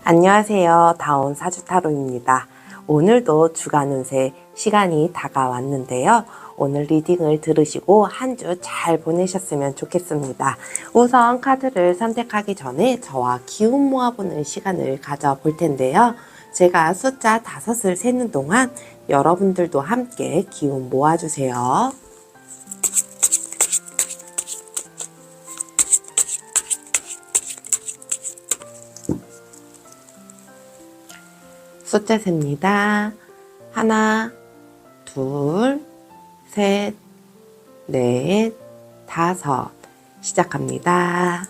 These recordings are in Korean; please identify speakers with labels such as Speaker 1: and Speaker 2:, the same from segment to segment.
Speaker 1: 안녕하세요. 다운 사주타로입니다. 오늘도 주간 운세 시간이 다가왔는데요. 오늘 리딩을 들으시고 한 주 잘 보내셨으면 좋겠습니다. 우선 카드를 선택하기 전에 저와 기운 모아보는 시간을 가져볼 텐데요. 제가 숫자 5을 세는 동안 여러분들도 함께 기운 모아주세요. 숫자 셉니다. 하나, 둘, 셋, 넷, 다섯. 시작합니다.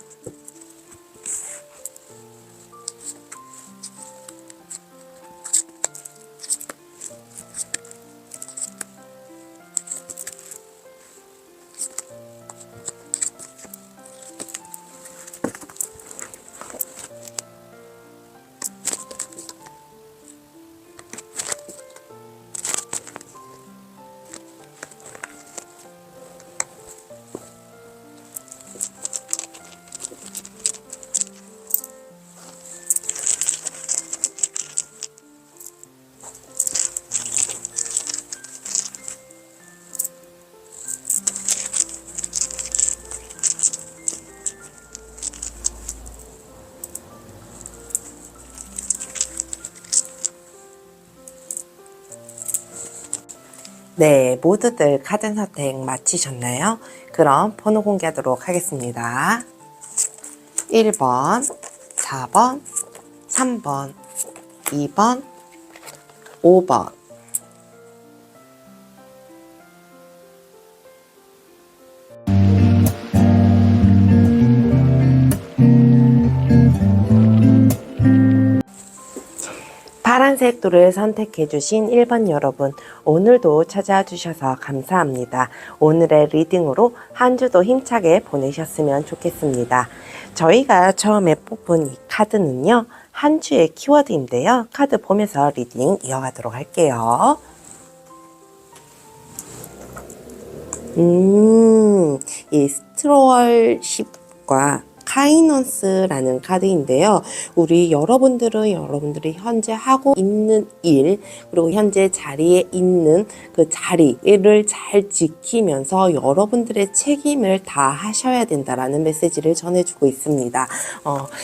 Speaker 1: 네, 모두들 카드 선택 마치셨나요? 그럼 번호 공개하도록 하겠습니다. 1번, 4번, 3번, 2번, 5번. 파란색 돌을 선택해주신 1번 여러분, 오늘도 찾아와 주셔서 감사합니다. 오늘의 리딩으로 한 주도 힘차게 보내셨으면 좋겠습니다. 저희가 처음에 뽑은 이 카드는요, 한 주의 키워드인데요. 카드 보면서 리딩 이어가도록 할게요. 이 스트롤십과 카이넌스라는 카드인데요. 우리 여러분들이 현재 하고 있는 일, 그리고 현재 자리에 있는 그 자리를 잘 지키면서 여러분들의 책임을 다 하셔야 된다라는 메시지를 전해주고 있습니다.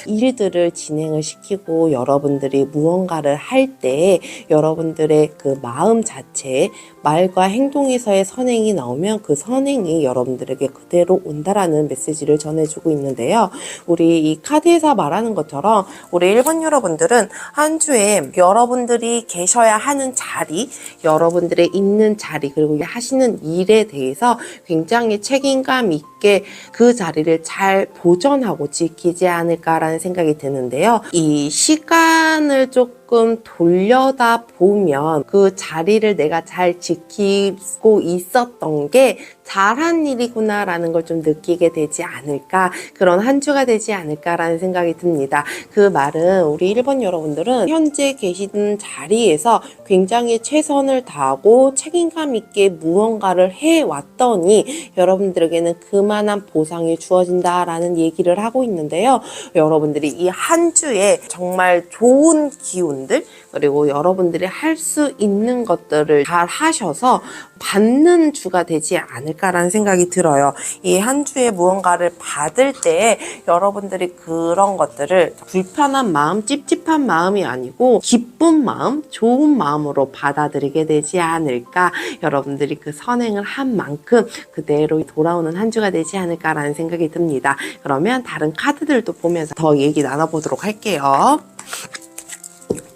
Speaker 1: 일들을 진행을 시키고 여러분들이 무언가를 할 때 여러분들의 그 마음 자체에 말과 행동에서의 선행이 나오면 그 선행이 여러분들에게 그대로 온다라는 메시지를 전해주고 있는데요. 우리 이 카드에서 말하는 것처럼 우리 일본 여러분들은 한 주에 여러분들이 계셔야 하는 자리, 여러분들의 있는 자리, 그리고 하시는 일에 대해서 굉장히 책임감 있게 그 자리를 잘 보존하고 지키지 않을까라는 생각이 드는데요. 이 시간을 조금 돌려다 보면 그 자리를 내가 잘 지키고 있었던 게 잘한 일이구나라는 걸 좀 느끼게 되지 않을까, 그런 한 주가 되지 않을까라는 생각이 듭니다. 그 말은 우리 일본 여러분들은 현재 계시는 자리에서 굉장히 최선을 다하고 책임감 있게 무언가를 해왔더니 여러분들에게는 그만한 보상이 주어진다라는 얘기를 하고 있는데요. 여러분들이 이 한 주에 정말 좋은 기운들, 그리고 여러분들이 할 수 있는 것들을 잘 하셔서 받는 주가 되지 않을까라는 생각이 들어요. 이 한 주에 무언가를 받을 때 여러분들이 그런 것들을 불편한 마음, 찝찝한 마음이 아니고 기쁜 마음, 좋은 마음으로 받아들이게 되지 않을까, 여러분들이 그 선행을 한 만큼 그대로 돌아오는 한 주가 되지 않을까라는 생각이 듭니다. 그러면 다른 카드들도 보면서 더 얘기 나눠보도록 할게요.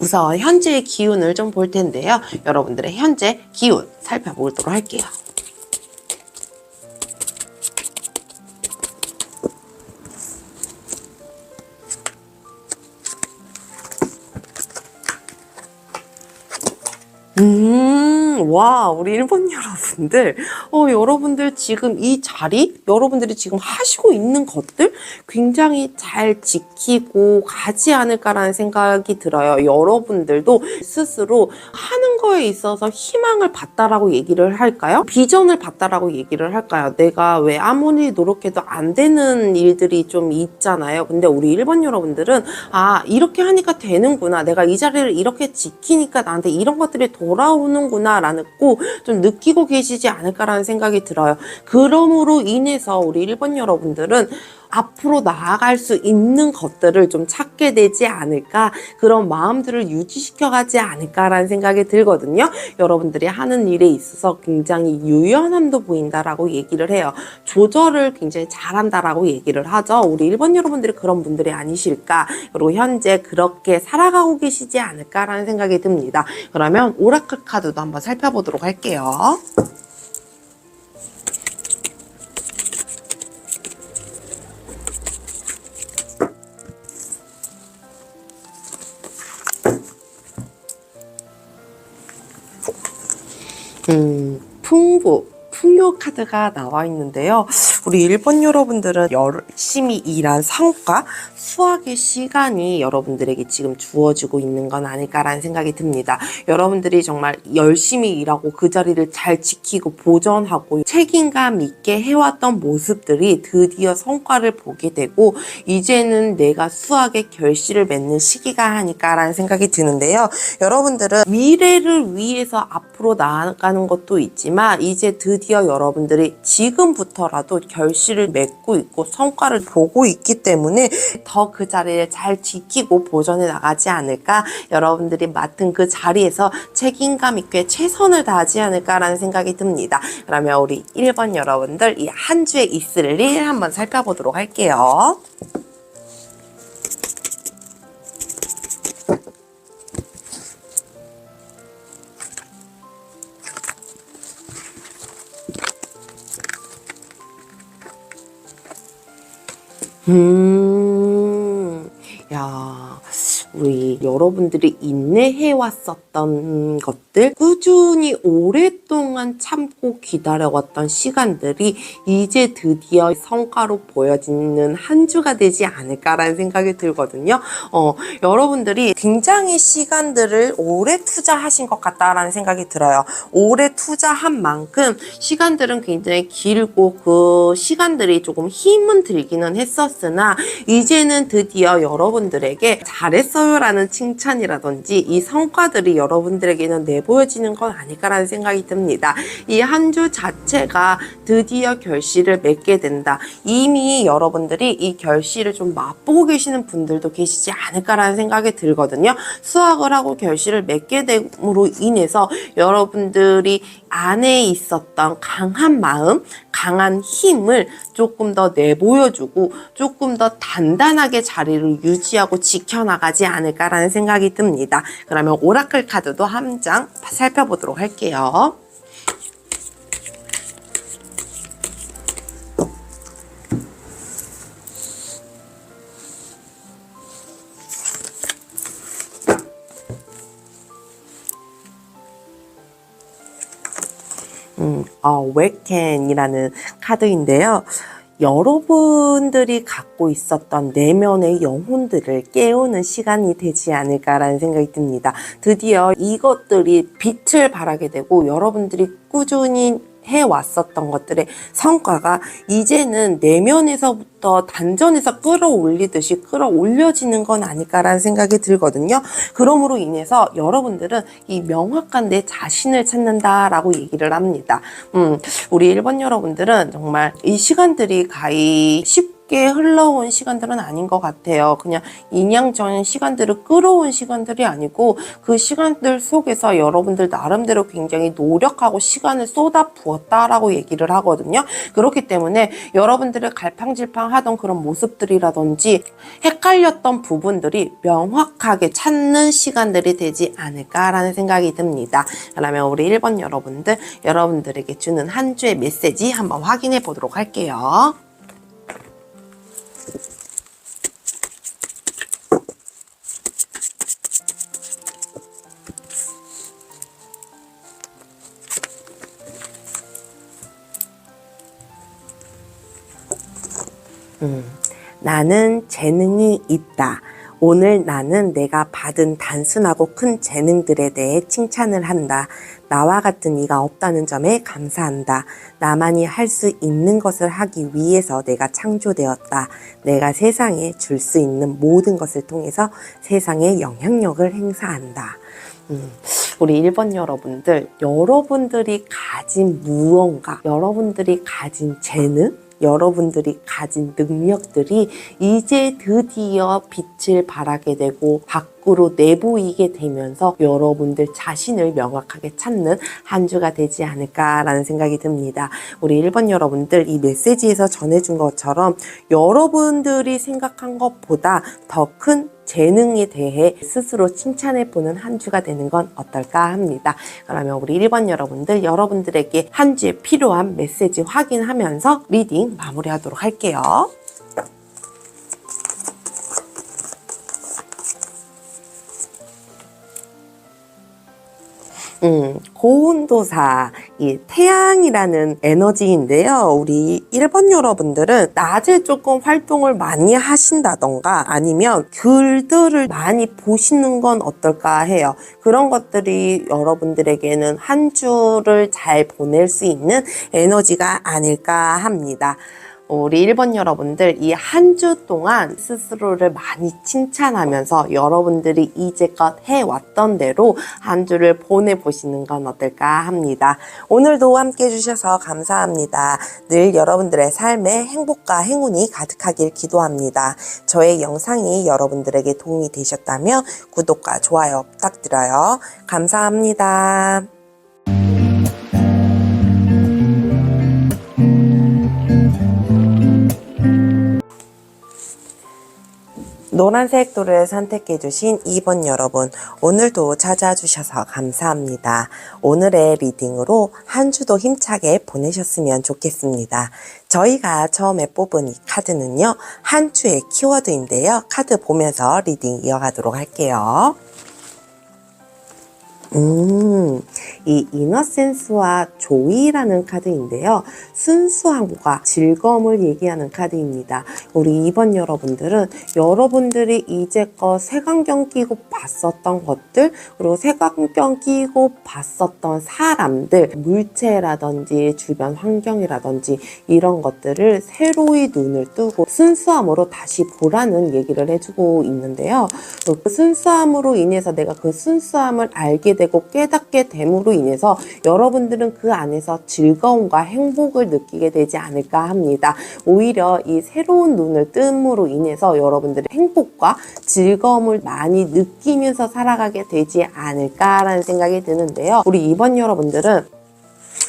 Speaker 1: 우선 현재의 기운을 좀 볼 텐데요. 여러분들의 현재 기운 살펴보도록 할게요. 와, 우리 일본 여러분들, 여러분들 지금 이 자리, 여러분들이 지금 하시고 있는 것들 굉장히 잘 지키고 가지 않을까라는 생각이 들어요. 여러분들도 스스로 하는 거에 있어서 희망을 봤다라고 얘기를 할까요? 비전을 봤다라고 얘기를 할까요? 내가 왜 아무리 노력해도 안 되는 일들이 좀 있잖아요. 근데 우리 일본 여러분들은 이렇게 하니까 되는구나. 내가 이 자리를 이렇게 지키니까 나한테 이런 것들이 돌아오는구나 라는 꼭 좀 느끼고 계시지 않을까라는 생각이 들어요. 그러므로 인해서 우리 일본 여러분들은 앞으로 나아갈 수 있는 것들을 좀 찾게 되지 않을까, 그런 마음들을 유지시켜가지 않을까라는 생각이 들거든요. 여러분들이 하는 일에 있어서 굉장히 유연함도 보인다라고 얘기를 해요. 조절을 굉장히 잘한다라고 얘기를 하죠. 우리 일본 여러분들이 그런 분들이 아니실까, 그리고 현재 그렇게 살아가고 계시지 않을까라는 생각이 듭니다. 그러면 오라클 카드도 한번 살펴보도록 할게요. 풍요 카드가 나와 있는데요. 우리 일본 여러분들은 열심히 일한 성과, 수확의 시간이 여러분들에게 지금 주어지고 있는 건 아닐까라는 생각이 듭니다. 여러분들이 정말 열심히 일하고 그 자리를 잘 지키고 보존하고 책임감 있게 해왔던 모습들이 드디어 성과를 보게 되고, 이제는 내가 수확의 결실을 맺는 시기가 아닐까라는 생각이 드는데요. 여러분들은 미래를 위해서 앞으로 나아가는 것도 있지만, 이제 드디어 여러분들이 지금부터라도 결실을 맺고 있고 성과를 보고 있기 때문에 더 그 자리를 잘 지키고 보존해 나가지 않을까, 여러분들이 맡은 그 자리에서 책임감 있게 최선을 다하지 않을까라는 생각이 듭니다. 그러면 우리 1번 여러분들 이 한 주에 있을 일 한번 살펴보도록 할게요. 야, 우리 여러분들이 인내해 왔었던 것들, 꾸준히 오랫동안 참고 기다려왔던 시간들이 이제 드디어 성과로 보여지는 한 주가 되지 않을까라는 생각이 들거든요. 여러분들이 굉장히 시간들을 오래 투자하신 것 같다라는 생각이 들어요. 오래 투자한 만큼 시간들은 굉장히 길고 그 시간들이 조금 힘은 들기는 했었으나, 이제는 드디어 여러분들에게 잘했어요 라는 칭찬이라든지 이 성과들이 여러분들에게는 내보여지는 건 아닐까라는 생각이 듭니다. 이 한 주 자체가 드디어 결실을 맺게 된다. 이미 여러분들이 이 결실을 좀 맛보고 계시는 분들도 계시지 않을까라는 생각이 들거든요. 수확을 하고 결실을 맺게 됨으로 인해서 여러분들이 안에 있었던 강한 마음, 강한 힘을 조금 더 내보여주고 조금 더 단단하게 자리를 유지하고 지켜나가지 않을까라는 생각이 듭니다. 그러면 오라클 카드도 한 장 살펴보도록 할게요. 웨켄이라는 카드인데요. 여러분들이 갖고 있었던 내면의 영혼들을 깨우는 시간이 되지 않을까라는 생각이 듭니다. 드디어 이것들이 빛을 발하게 되고, 여러분들이 꾸준히 해왔었던 것들의 성과가 이제는 내면에서부터 단전에서 끌어올리듯이 끌어올려지는 건 아닐까라는 생각이 들거든요. 그러므로 인해서 여러분들은 이 명확한 내 자신을 찾는다라고 얘기를 합니다. 우리 일본 여러분들은 정말 이 시간들이 가히 쉽게 흘러온 시간들은 아닌 것 같아요. 그냥 인양전 시간들을 끌어온 시간들이 아니고, 그 시간들 속에서 여러분들 나름대로 굉장히 노력하고 시간을 쏟아 부었다라고 얘기를 하거든요. 그렇기 때문에 여러분들의 갈팡질팡하던 그런 모습들이라든지 헷갈렸던 부분들이 명확하게 찾는 시간들이 되지 않을까라는 생각이 듭니다. 그러면 우리 1번 여러분들, 여러분들에게 주는 한 주의 메시지 한번 확인해 보도록 할게요. 나는 재능이 있다. 오늘 나는 내가 받은 단순하고 큰 재능들에 대해 칭찬을 한다. 나와 같은 이가 없다는 점에 감사한다. 나만이 할 수 있는 것을 하기 위해서 내가 창조되었다. 내가 세상에 줄 수 있는 모든 것을 통해서 세상에 영향력을 행사한다. 우리 1번 여러분들, 여러분들이 가진 무언가, 여러분들이 가진 재능, 여러분들이 가진 능력들이 이제 드디어 빛을 발하게 되고 밖으로 내보이게 되면서 여러분들 자신을 명확하게 찾는 한 주가 되지 않을까라는 생각이 듭니다. 우리 1번 여러분들, 이 메시지에서 전해준 것처럼 여러분들이 생각한 것보다 더 큰 재능에 대해 스스로 칭찬해보는 한 주가 되는 건 어떨까 합니다. 그러면 우리 1번 여러분들, 여러분들에게 한 주에 필요한 메시지 확인하면서 리딩 마무리하도록 할게요. 고온도사, 이 태양이라는 에너지인데요. 우리 1번 여러분들은 낮에 조금 활동을 많이 하신다던가 아니면 글들을 많이 보시는 건 어떨까 해요. 그런 것들이 여러분들에게는 한 주를 잘 보낼 수 있는 에너지가 아닐까 합니다. 우리 1번 여러분들, 이 한 주 동안 스스로를 많이 칭찬하면서 여러분들이 이제껏 해왔던 대로 한 주를 보내보시는 건 어떨까 합니다. 오늘도 함께 해주셔서 감사합니다. 늘 여러분들의 삶에 행복과 행운이 가득하길 기도합니다. 저의 영상이 여러분들에게 도움이 되셨다면 구독과 좋아요 부탁드려요. 감사합니다. 노란색 도를 선택해주신 2번 여러분, 오늘도 찾아주셔서 감사합니다. 오늘의 리딩으로 한 주도 힘차게 보내셨으면 좋겠습니다. 저희가 처음에 뽑은 이 카드는요, 한 주의 키워드인데요. 카드 보면서 리딩 이어가도록 할게요. 이 이너센스와 조이라는 카드인데요. 순수함과 즐거움을 얘기하는 카드입니다. 우리 2번 여러분들은 여러분들이 이제껏 색안경 끼고 봤었던 것들, 그리고 색안경 끼고 봤었던 사람들, 물체라든지 주변 환경이라든지 이런 것들을 새로이 눈을 뜨고 순수함으로 다시 보라는 얘기를 해주고 있는데요. 그 순수함으로 인해서 내가 그 순수함을 알게 되고 깨닫게 됨으로 인해서 여러분들은 그 안에서 즐거움과 행복을 느끼게 되지 않을까 합니다. 오히려 이 새로운 눈을 뜸으로 인해서 여러분들의 행복과 즐거움을 많이 느끼면서 살아가게 되지 않을까라는 생각이 드는데요. 우리 2번 여러분들은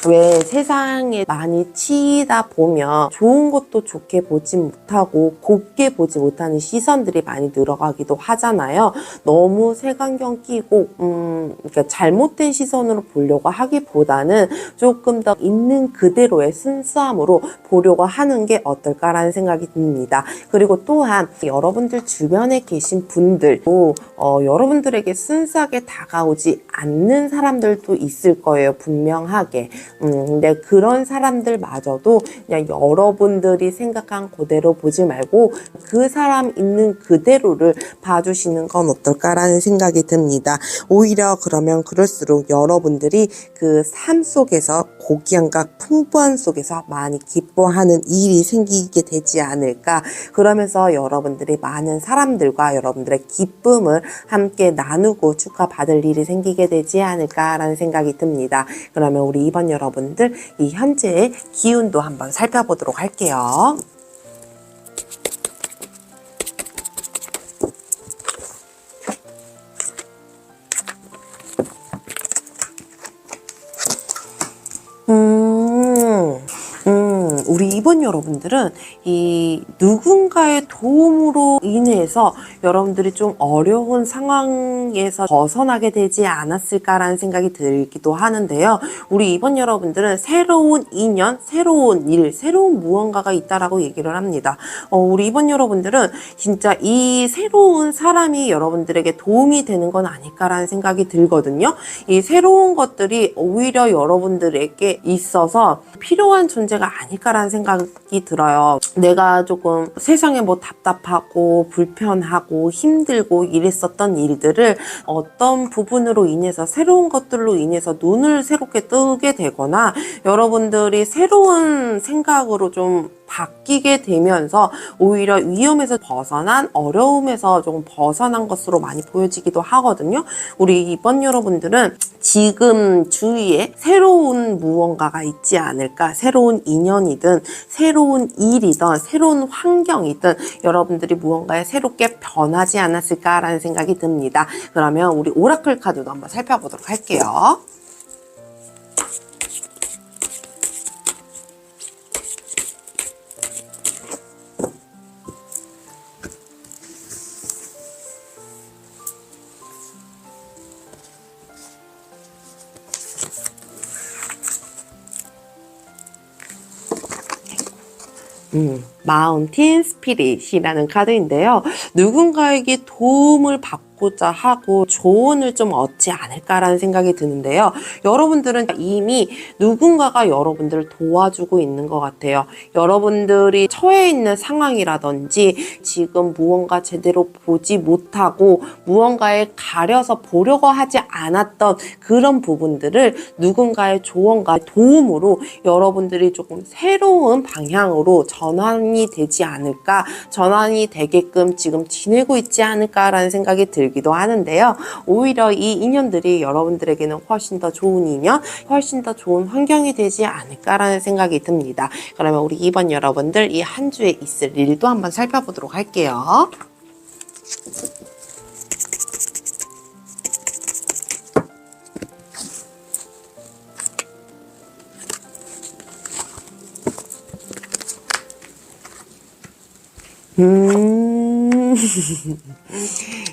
Speaker 1: 왜 세상에 많이 치이다 보면 좋은 것도 좋게 보지 못하고 곱게 보지 못하는 시선들이 많이 늘어가기도 하잖아요. 너무 색안경 끼고 그러니까 잘못된 시선으로 보려고 하기보다는 조금 더 있는 그대로의 순수함으로 보려고 하는 게 어떨까라는 생각이 듭니다. 그리고 또한 여러분들 주변에 계신 분들도 여러분들에게 순수하게 다가오지 않는 사람들도 있을 거예요. 분명하게. 근데 그런 사람들마저도 그냥 여러분들이 생각한 그대로 보지 말고 그 사람 있는 그대로를 봐주시는 건 어떨까라는 생각이 듭니다. 오히려 그러면 그럴수록 여러분들이 그 삶 속에서 고귀함과 풍부한 속에서 많이 기뻐하는 일이 생기게 되지 않을까. 그러면서 여러분들이 많은 사람들과 여러분들의 기쁨을 함께 나누고 축하받을 일이 생기게 되지 않을까라는 생각이 듭니다. 그러면 우리 2번 여러분들, 이 현재의 기운도 한번 살펴보도록 할게요. 우리 2번 여러분들은 이 누군가의 도움으로 인해서 여러분들이 좀 어려운 상황에서 벗어나게 되지 않았을까라는 생각이 들기도 하는데요. 우리 2번 여러분들은 새로운 인연, 새로운 일, 새로운 무언가가 있다라고 얘기를 합니다. 우리 2번 여러분들은 진짜 이 새로운 사람이 여러분들에게 도움이 되는 건 아닐까라는 생각이 들거든요. 이 새로운 것들이 오히려 여러분들에게 있어서 필요한 존재가 아닐까라는 생각이 생각이 들어요. 내가 조금 세상에 뭐 답답하고 불편하고 힘들고 이랬었던 일들을 어떤 부분으로 인해서 새로운 것들로 인해서 눈을 새롭게 뜨게 되거나 여러분들이 새로운 생각으로 좀 바뀌게 되면서 오히려 위험에서 벗어난 어려움에서 조금 벗어난 것으로 많이 보여지기도 하거든요. 우리 이번 여러분들은 지금 주위에 새로운 무언가가 있지 않을까, 새로운 인연이든 새로운 일이든 새로운 환경이든 여러분들이 무언가에 새롭게 변하지 않았을까라는 생각이 듭니다. 그러면 우리 오라클 카드도 한번 살펴보도록 할게요. 마운틴 스피릿이라는 카드인데요. 누군가에게 도움을 받고자 하고 조언을 좀 얻지 않을까라는 생각이 드는데요. 여러분들은 이미 누군가가 여러분들을 도와주고 있는 것 같아요. 여러분들이 처해 있는 상황이라든지 지금 무언가 제대로 보지 못하고 무언가에 가려서 보려고 하지 않았던 그런 부분들을 누군가의 조언과 도움으로 여러분들이 조금 새로운 방향으로 전환이 되지 않을까, 전환이 되게끔 지금 지내고 있지 않을까라는 생각이 들기도 하는데요. 오히려 이 인연들이 여러분들에게는 훨씬 더 좋은 인연, 훨씬 더 좋은 환경이 되지 않을까라는 생각이 듭니다. 그러면 우리 이번 여러분들 이 한 주에 있을 일도 한번 살펴보도록 할게요.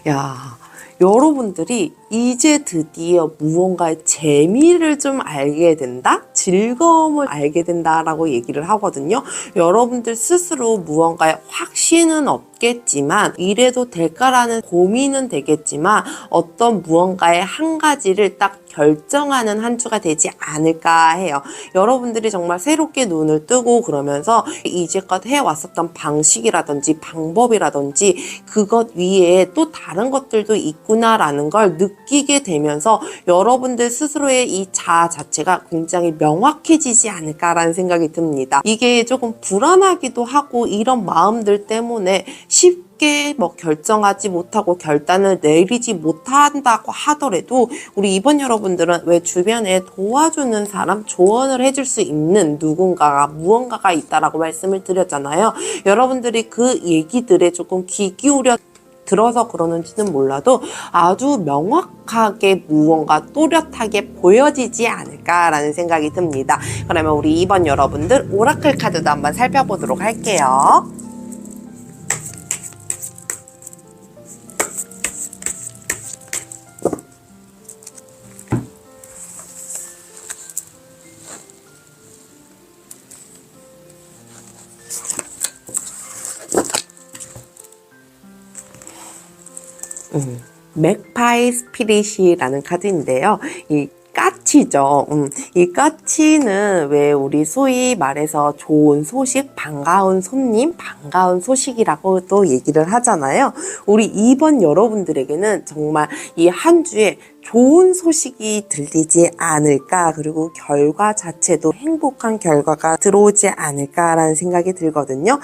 Speaker 1: 야, 여러분들이 이제 드디어 무언가의 재미를 좀 알게 된다? 즐거움을 알게 된다라고 얘기를 하거든요. 여러분들 스스로 무언가에 확신은 없겠지만 이래도 될까라는 고민은 되겠지만 어떤 무언가의 한 가지를 딱 결정하는 한 주가 되지 않을까 해요. 여러분들이 정말 새롭게 눈을 뜨고 그러면서 이제껏 해왔었던 방식이라든지 방법이라든지 그것 위에 또 다른 것들도 있구나라는 걸 느끼게 되면서 여러분들 스스로의 이 자아 자체가 굉장히 명확해지지 않을까라는 생각이 듭니다. 이게 조금 불안하기도 하고 이런 마음들 때문에 쉽게 뭐 결정하지 못하고 결단을 내리지 못한다고 하더라도 우리 이번 여러분들은 왜 주변에 도와주는 사람, 조언을 해줄 수 있는 누군가가 무언가가 있다라고 말씀을 드렸잖아요. 여러분들이 그 얘기들에 조금 귀 기울여 들어서 그러는지는 몰라도 아주 명확하게 무언가 또렷하게 보여지지 않을까라는 생각이 듭니다. 그러면 우리 이번 여러분들 오라클 카드도 한번 살펴보도록 할게요. 맥파이 스피릿이라는 카드인데요. 이 까치죠. 이 까치는 왜 우리 소위 말해서 좋은 소식, 반가운 손님, 반가운 소식이라고 또 얘기를 하잖아요. 우리 이번 여러분들에게는 정말 이 한 주에 좋은 소식이 들리지 않을까, 그리고 결과 자체도 행복한 결과가 들어오지 않을까라는 생각이 들거든요.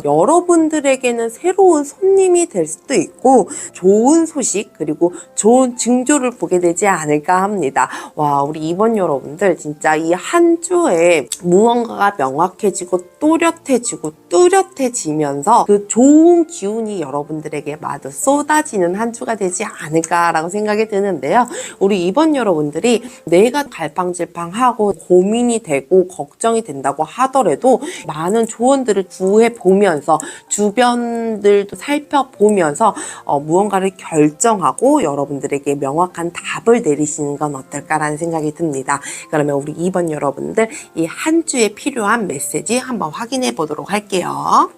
Speaker 1: 여러분들에게는 새로운 손님이 될 수도 있고 좋은 소식 그리고 좋은 징조를 보게 되지 않을까 합니다. 와, 우리 이번 여러분들 진짜 이 한 주에 무언가가 명확해지고 또렷해지고 뚜렷해지면서 그 좋은 기운이 여러분들에게 마저 쏟아지는 한 주가 되지 않을까라고 생각이 드는데요. 우리 이번 여러분들이 내가 갈팡질팡하고 고민이 되고 걱정이 된다고 하더라도 많은 조언들을 구해보면서 주변들도 살펴보면서 무언가를 결정하고 여러분들에게 명확한 답을 내리시는 건 어떨까라는 생각이 듭니다. 그러면 우리 이번 여러분들 이 한 주에 필요한 메시지 한번 확인해 보도록 할게요.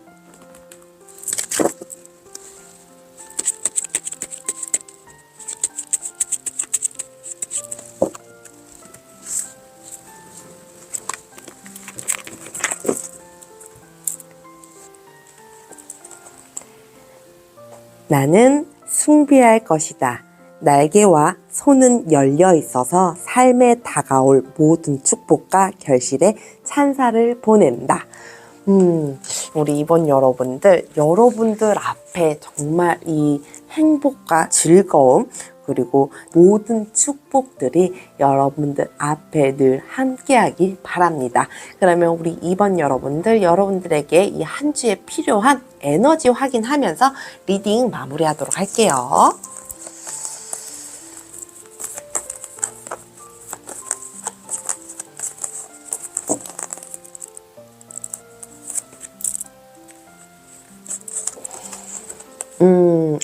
Speaker 1: 나는 숭배할 것이다. 날개와 손은 열려 있어서 삶에 다가올 모든 축복과 결실에 찬사를 보낸다. 우리 이번 여러분들 앞에 정말 이 행복과 즐거움, 그리고 모든 축복들이 여러분들 앞에 늘 함께하길 바랍니다. 그러면 우리 이번 여러분들에게 이 한 주에 필요한 에너지 확인하면서 리딩 마무리하도록 할게요.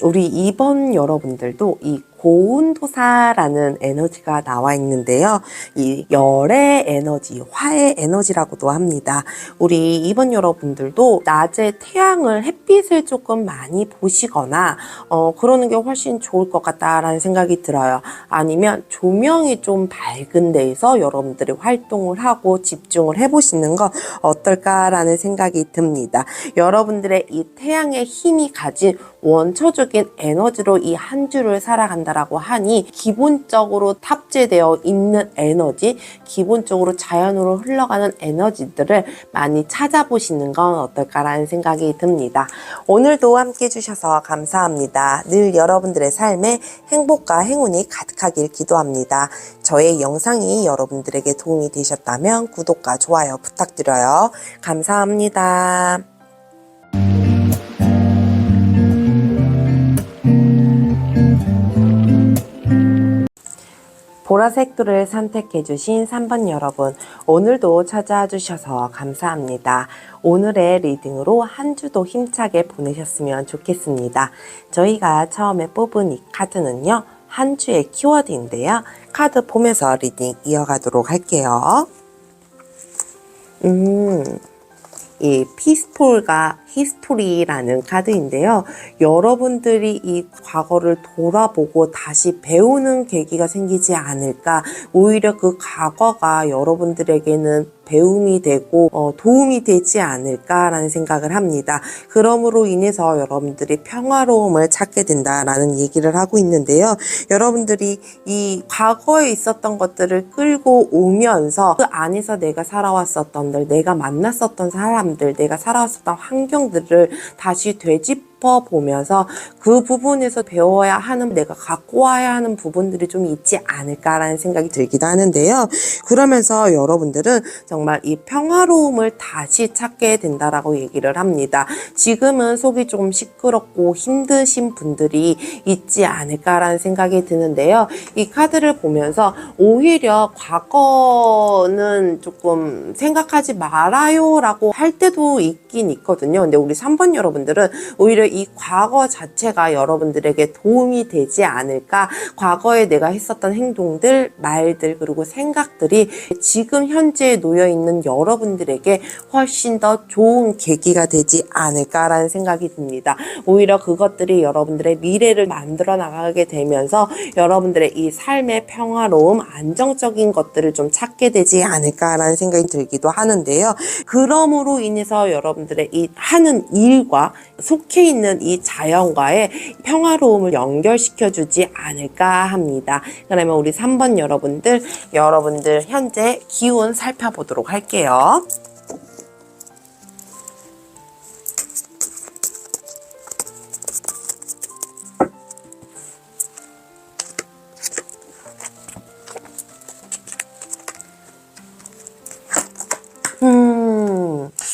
Speaker 1: 우리 이번 여러분들도 이 고운도사라는 에너지가 나와 있는데요. 이 열의 에너지, 화의 에너지라고도 합니다. 우리 이번 여러분들도 낮에 햇빛을 조금 많이 보시거나 그러는 게 훨씬 좋을 것 같다라는 생각이 들어요. 아니면 조명이 좀 밝은 데에서 여러분들이 활동을 하고 집중을 해보시는 거 어떨까라는 생각이 듭니다. 여러분들의 이 태양의 힘이 가진 원초적인 에너지로 이 한 주를 살아간다라고 하니 기본적으로 탑재되어 있는 에너지, 기본적으로 자연으로 흘러가는 에너지들을 많이 찾아보시는 건 어떨까라는 생각이 듭니다. 오늘도 함께 해주셔서 감사합니다. 늘 여러분들의 삶에 행복과 행운이 가득하길 기도합니다. 저의 영상이 여러분들에게 도움이 되셨다면 구독과 좋아요 부탁드려요. 감사합니다. 보라색 돌을 선택해주신 3번 여러분, 오늘도 찾아와 주셔서 감사합니다. 오늘의 리딩으로 한 주도 힘차게 보내셨으면 좋겠습니다. 저희가 처음에 뽑은 이 카드는요, 한 주의 키워드인데요. 카드 보면서 리딩 이어가도록 할게요. 이 피스폴과 히스토리라는 카드인데요. 여러분들이 이 과거를 돌아보고 다시 배우는 계기가 생기지 않을까. 오히려 그 과거가 여러분들에게는 배움이 되고 도움이 되지 않을까라는 생각을 합니다. 그러므로 인해서 여러분들이 평화로움을 찾게 된다라는 얘기를 하고 있는데요. 여러분들이 이 과거에 있었던 것들을 끌고 오면서 그 안에서 내가 살아왔었던 들, 내가 만났었던 사람들, 내가 살아왔었던 환경들을 다시 되짚어 보면서 그 부분에서 배워야 하는, 내가 갖고 와야 하는 부분들이 좀 있지 않을까라는 생각이 들기도 하는데요. 그러면서 여러분들은 정말 이 평화로움을 다시 찾게 된다라고 얘기를 합니다. 지금은 속이 조금 시끄럽고 힘드신 분들이 있지 않을까라는 생각이 드는데요. 이 카드를 보면서 오히려 과거는 조금 생각하지 말아요 라고 할 때도 있긴 있거든요. 근데 우리 3번 여러분들은 오히려 이 과거 자체가 여러분들에게 도움이 되지 않을까. 과거에 내가 했었던 행동들, 말들, 그리고 생각들이 지금 현재에 놓여있는 여러분들에게 훨씬 더 좋은 계기가 되지 않을까라는 생각이 듭니다. 오히려 그것들이 여러분들의 미래를 만들어 나가게 되면서 여러분들의 이 삶의 평화로움, 안정적인 것들을 좀 찾게 되지 않을까라는 생각이 들기도 하는데요. 그러므로 인해서 여러분들의 이 하는 일과 속해 있는 이 자연과의 평화로움을 연결시켜주지 않을까 합니다. 그러면 우리 3번 여러분들 현재 기운 살펴보도록 할게요.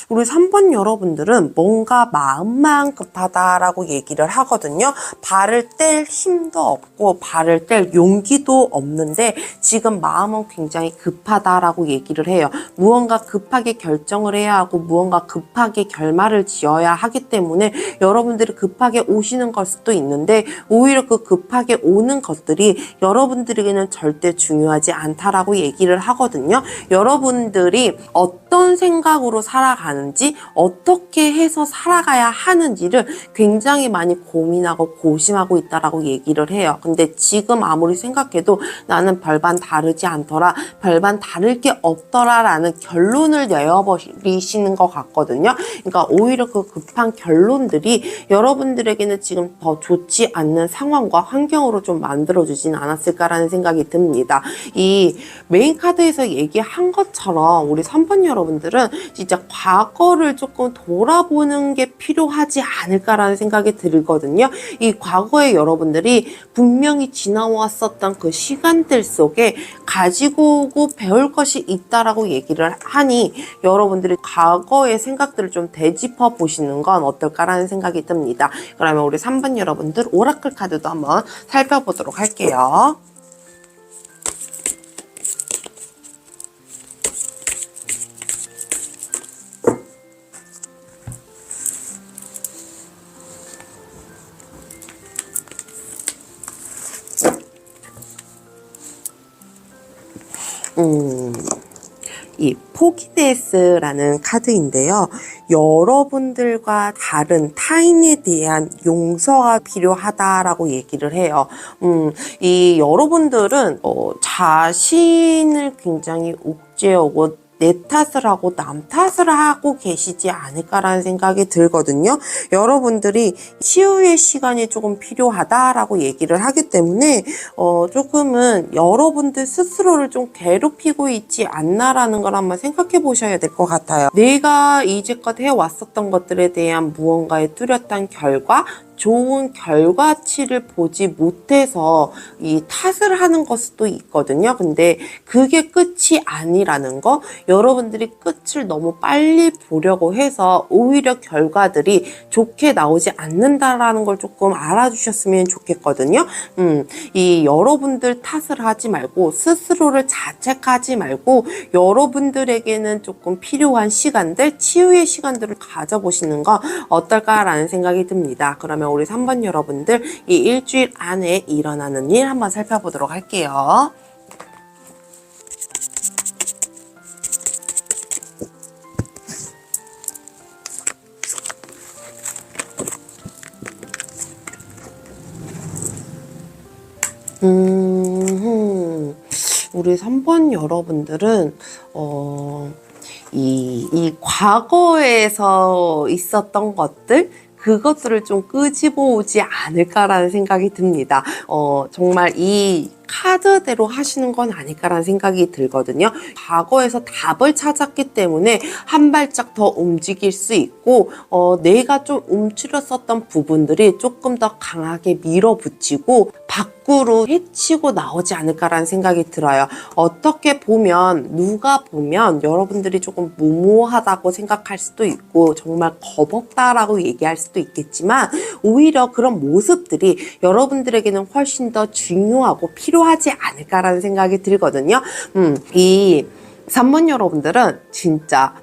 Speaker 1: 우리 3번 여러분들은 뭔가 마음만 급하다라고 얘기를 하거든요. 발을 뗄 힘도 없고 발을 뗄 용기도 없는데 지금 마음은 굉장히 급하다라고 얘기를 해요. 무언가 급하게 결정을 해야 하고 무언가 급하게 결말을 지어야 하기 때문에 여러분들이 급하게 오시는 걸 수도 있는데 오히려 그 급하게 오는 것들이 여러분들에게는 절대 중요하지 않다라고 얘기를 하거든요. 여러분들이 어떤 어떤 생각으로 살아가는지, 어떻게 해서 살아가야 하는지를 굉장히 많이 고민하고 고심하고 있다라고 얘기를 해요. 근데 지금 아무리 생각해도 나는 별반 다르지 않더라, 별반 다를 게 없더라 라는 결론을 내어버리시는 것 같거든요. 그러니까 오히려 그 급한 결론들이 여러분들에게는 지금 더 좋지 않는 상황과 환경으로 좀 만들어주진 않았을까라는 생각이 듭니다. 이 메인 카드에서 얘기한 것처럼 우리 3번 여러분들은 진짜 과거를 조금 돌아보는 게 필요하지 않을까라는 생각이 들거든요. 이 과거에 여러분들이 분명히 지나왔었던 그 시간들 속에 가지고 오고 배울 것이 있다라고 얘기를 하니 여러분들이 과거의 생각들을 좀 되짚어 보시는 건 어떨까라는 생각이 듭니다. 그러면 우리 3번 여러분들 오라클 카드도 한번 살펴보도록 할게요. 이 포기데스라는 카드인데요. 여러분들과 다른 타인에 대한 용서가 필요하다라고 얘기를 해요. 이 여러분들은 자신을 굉장히 옥죄어고 내 탓을 하고 남 탓을 하고 계시지 않을까라는 생각이 들거든요. 여러분들이 치유의 시간이 조금 필요하다라고 얘기를 하기 때문에 조금은 여러분들 스스로를 좀 괴롭히고 있지 않나라는 걸 한번 생각해 보셔야 될 것 같아요. 내가 이제껏 해왔었던 것들에 대한 무언가의 뚜렷한 결과, 좋은 결과치를 보지 못해서 이 탓을 하는 것도 있거든요. 근데 그게 끝이 아니라는 거, 여러분들이 끝을 너무 빨리 보려고 해서 오히려 결과들이 좋게 나오지 않는다라는 걸 조금 알아주셨으면 좋겠거든요. 이 여러분들 탓을 하지 말고 스스로를 자책하지 말고 여러분들에게는 조금 필요한 시간들, 치유의 시간들을 가져보시는 건 어떨까라는 생각이 듭니다. 그러면 우리 3번 여러분들 이 일주일 안에 일어나는 일 한번 살펴보도록 할게요. 우리 3번 여러분들은 이 과거에서 있었던 것들, 그것들을 좀 끄집어 오지 않을까라는 생각이 듭니다. 정말 이 카드대로 하시는 건 아닐까라는 생각이 들거든요. 과거에서 답을 찾았기 때문에 한 발짝 더 움직일 수 있고 내가 좀 움츠렸었던 부분들이 조금 더 강하게 밀어붙이고 밖으로 헤치고 나오지 않을까라는 생각이 들어요. 어떻게 보면, 누가 보면 여러분들이 조금 무모하다고 생각할 수도 있고 정말 겁없다라고 얘기할 수도 있겠지만 오히려 그런 모습들이 여러분들에게는 훨씬 더 중요하고 필요하지 않을까라는 생각이 들거든요. 이 3번 여러분들은 진짜